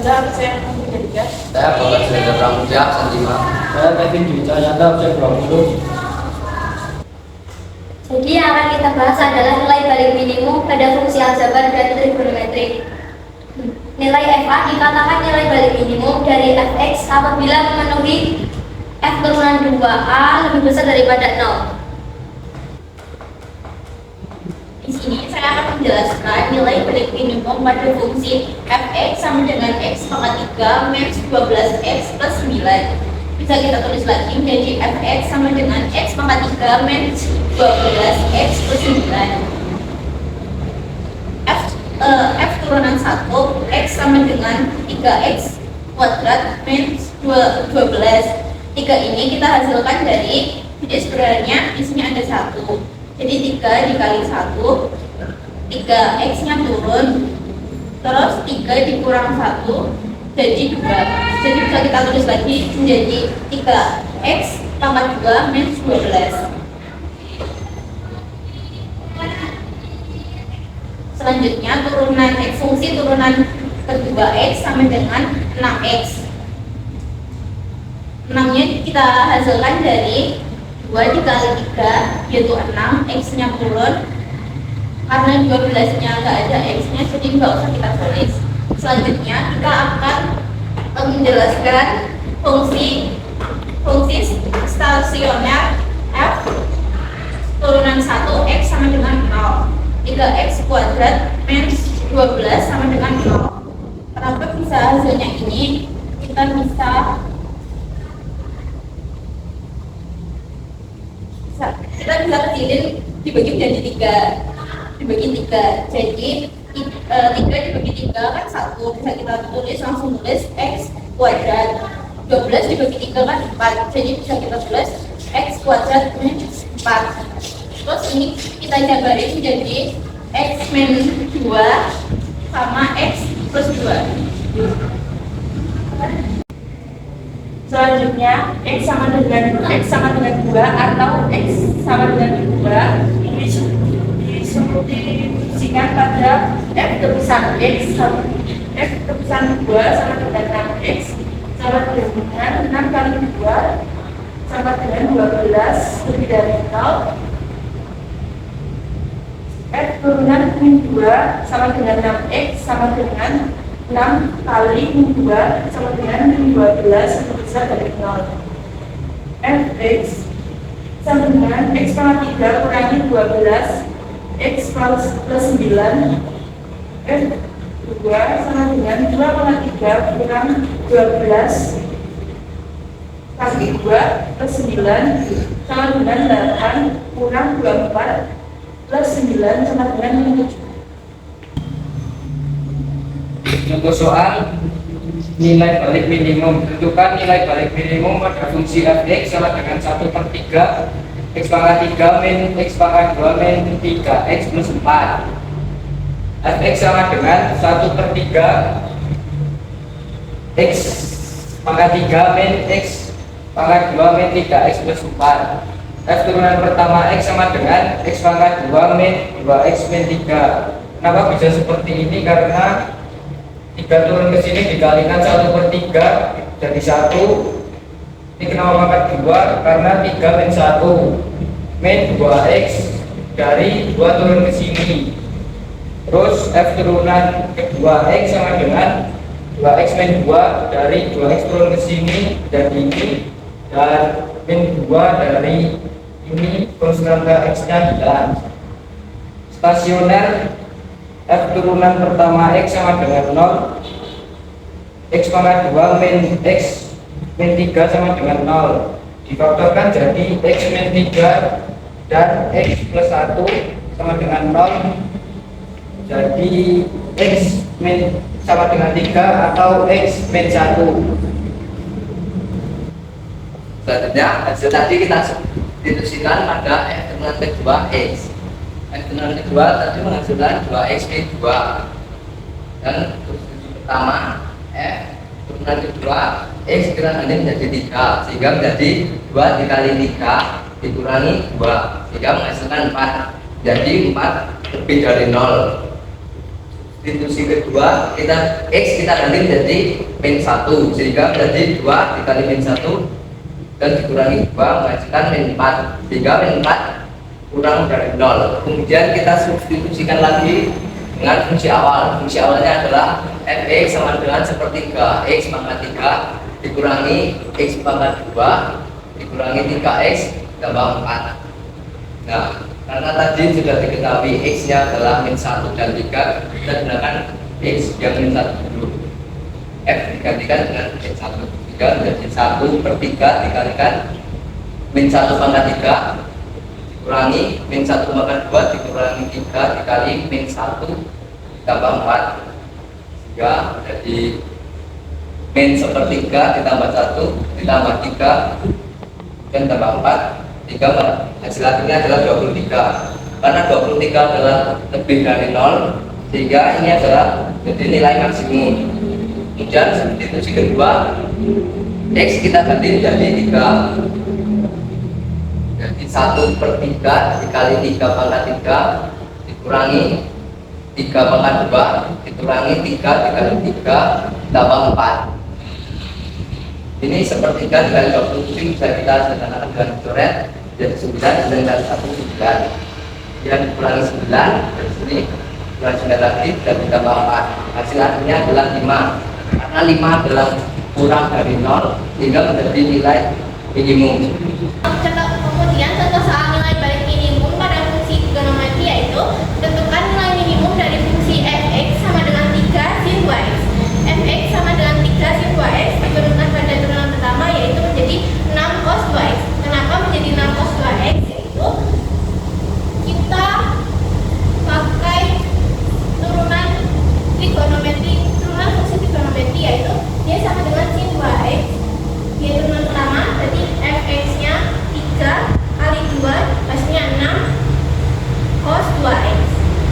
Chandra, absen 3. Saya Bapak Surya Pramudia, absen 5. Saya Kevin Dwi Cahyanda, absen 20. Jadi yang akan kita bahas adalah nilai balik minimum pada fungsi aljabar dan trigonometrik. Nilai FA dikatakan nilai balik minimum dari fx apabila memenuhi f turunan 2a lebih besar daripada 0. Di sini saya akan menjelaskan nilai balik minimum pada fungsi fx sama dengan x pangkat 3 minus 12x plus 9. Bisa kita tulis lagi menjadi fx sama dengan x pangkat 3 minus 12x plus 9. F turunan 1 x sama dengan 3x kuadrat minus 12. 3 ini kita hasilkan dari, jadi sebenarnya isinya ada 1. Jadi 3 dikali 1, 3x nya turun, terus 3 dikurang 1 jadi 2. Jadi bisa kita tulis lagi menjadi 3x pangkat 2 minus 12. Selanjutnya turunan fungsi turunan kedua x sama dengan 6x. 6-nya kita hasilkan dari 2 dikali 3 yaitu 6, x nya turun karena 12 nya nggak ada x nya, jadi nggak usah kita tulis. Selanjutnya kita akan menjelaskan fungsi stasioner f turunan 1 x sama dengan 0. 3x kuadrat minus 12 sama dengan 0. Kenapa bisa hasilnya ini? Kita bisa kecilin, dibagi menjadi 3. Dibagi 3. Jadi 3 dibagi 3 kan 1. Bisa kita tulis, langsung tulis x kuadrat. 12 dibagi 3 kan 4. Jadi bisa kita tulis x kuadrat minus 4. Terus ini kita jabarin menjadi x min 2 sama x plus 2. Selanjutnya x sama dengan 2 atau x sama dengan 2 disubstitusikan pada f terusan x sama f terusan 2 sama dengan 6x sama dengan 6 kali 2 sama dengan 12 lebih dari 0. F turunan min 2 sama dengan 6x sama dengan 6 kali min 2 sama dengan min 12 lebih besar dari 0. Fx sama dengan x pangkat 3 kurangi 12 x plus 9. F2 sama dengan 2 pangkat 3 kurang 12 kali 2 plus 9 sama dengan 8 kurang 24 plus 9 sama dengan 7. Contoh soal nilai balik minimum. Tentukan nilai balik minimum pada fungsi fx sama dengan 1/3 x pangkat 3 min x pangkat 2 min 3x plus 4. Fx sama dengan 1/3 x pangkat 3 min x pangkat 2 min 3x plus 4. F turunan pertama x sama dengan x pangkat 2 min 2x min 3. Kenapa bisa seperti ini? Karena 3 turun ke sini dikalikan 1/3 jadi 1. Ini kenapa pangkat 2? Karena 3 min 1 min 2x dari 2 turun ke sini. Terus F turunan kedua x sama dengan 2x min 2 dari 2x turun ke sini dan ini, dan min 2 dari ini terus angka x nya hilang. Stasioner F turunan pertama x sama dengan 0, x pangkat 2 min x min 3 sama dengan 0, difaktorkan jadi x min 3 dan x plus 1 sama dengan 0, jadi x min sama dengan 3 atau x min 1. Selanjutnya hasil tadi kita diskusikan pada f turunan kedua x. F turunan kedua tadi menghasilkan 2x min 2, dan pertama f turunan kedua x dikurangi menjadi 3 sehingga menjadi 2 dikali 3 dikurangi 2 sehingga menghasilkan 4, jadi 4 lebih dari 0. substitusi kedua kita X kita ganti menjadi min 1 sehingga menjadi 2 dikali min 1 dan dikurangi 2 menghasilkan min 4 sehingga min 4 kurang dari 0. Kemudian kita substitusikan lagi dengan fungsi awal. Fungsi awalnya adalah fx sama dengan sepertiga x pangkat 3 dikurangi x pangkat 2 dikurangi 3x tambah 4. Nah, karena tadi sudah diketahui x nya adalah min 1 dan 3, kita gunakan x yang min 1 dulu. F digantikan dengan min 1 sehingga menjadi 1 per 3 dikalikan min 1 pangkat 3 dikurangi min 1 pangkat 2 dikurangi 3 dikali min 1 tambah 4 sehingga menjadi min sepertiga ditambah 1 ditambah 3 dan tambah 4 3 hasil akhirnya adalah 23. Karena 23 adalah lebih dari 0 sehingga ini adalah jadi nilai maksimum. Kemudian substitusi kedua x kita ganti menjadi 3 jadi 1 per 3 dikali 3 pangkat 3 dikurangi 3 pangkat 2 dikurangi 3 dikali 3 tambah 4. Ini sepertiga dikali 27 bisa kita sederhanakan dengan coret jadi 9 dan 1 9 kemudian dikurangi 9 dari sini dikurangi 9 lagi dan ditambah 4 hasil akhirnya adalah 5 karena 5 adalah kurang dari 0 sehingga menjadi nilai minimum. Kemudian contoh soal nilai balik minimum pada fungsi trigonometri yaitu tentukan nilai minimum dari fungsi fx sama dengan 3 sin 2x. Fx sama dengan 3 sin 2x diturunkan pada turunan pertama yaitu menjadi 6 cos 2x. Kenapa menjadi 6 cos 2x? Yaitu kita pakai turunan trigonometri, turunan fungsi trigonometri yaitu dia sama dengan sin 2x. Dia turunan pertama berarti fx nya 3 kali 2 hasilnya 6 cos 2x.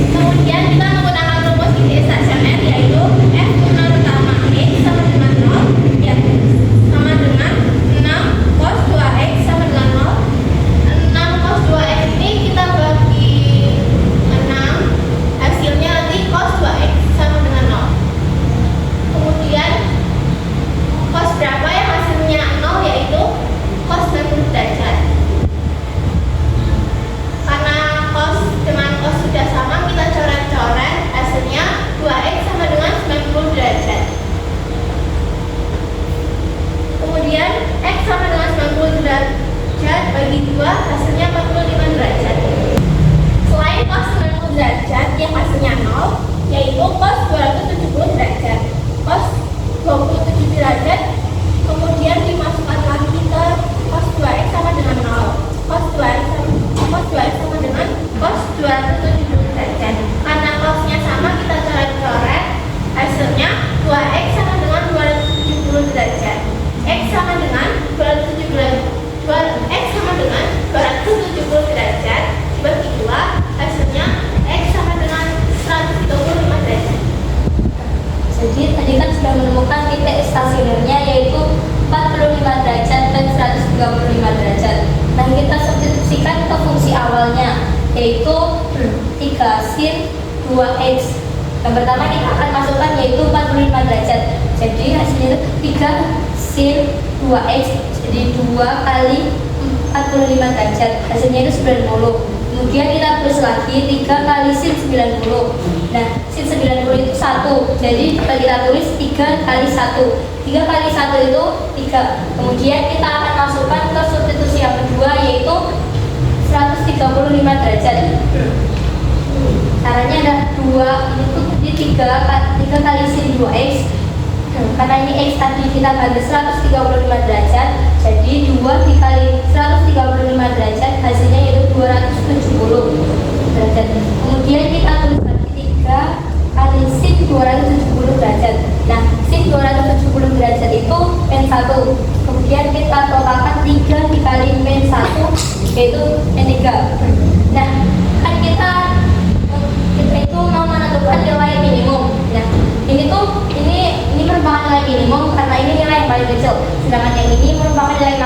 Kemudian kita menggunakan rumus ide stasioner yaitu f turunan pertama x sama dengan 0 ya sama dengan 6 cos 2x sama dengan 0. 6 cos 2x ini kita bagi 6 hasilnya nanti cos 2x sama dengan 0. Kemudian cos berapa yang hasilnya 0 yaitu cos 90 derajat. Karena cos dengan cos sudah sama, kita coret-coret hasilnya 2x sama dengan 90 derajat. Kemudian x sama dengan 90 derajat bagi 2 hasilnya 45 derajat. Selain cos 90 derajat yang hasilnya 0 yaitu cos 270 derajat. Cos 27 derajat kemudian dimasukkan lagi ke cos 2x sama dengan 0. Cos 2x sama dengan cos 270 derajat. Karena cosnya sama kita coret-coret hasilnya 2x sama dengan 270 derajat. X sama dengan 270 derajat bagi 2 hasilnya x sama dengan 135 derajat. Jadi tadi kan sudah menemukan titik stasionernya yaitu 45 derajat dan 135 derajat. Nah, kita substitusikan ke fungsi awalnya yaitu 3 sin 2x. Yang pertama kita akan masukkan yaitu 45 derajat. Jadi hasilnya 3 sin 2x jadi 2 kali 45 derajat. Hasilnya itu 90. Kemudian kita tulis lagi 3 kali sin 90. Nah, sin 90 itu 1. Jadi kita tulis 3 kali 1. 3 kali 1 itu 3. Kemudian kita akan masukkan ke substitusi yang kedua yaitu 135 derajat. Caranya ada 2 itu di 3 kali sin 2x. Karena ini x tadi kita bagi 135 derajat, jadi 2 dikali 135 derajat hasilnya yaitu 270 derajat. Kemudian kita tulis lagi 3 kali sin 270 derajat. Nah, sin 270 derajat itu min 1. Kemudian kita totalkan 3 dikali min 1 yaitu min 3. Nah, kan kita itu mau menentukan nilai minimum. Nah, ini merupakan nilai minimum karena ini nilai yang paling kecil. Sedangkan yang ini merupakan nilai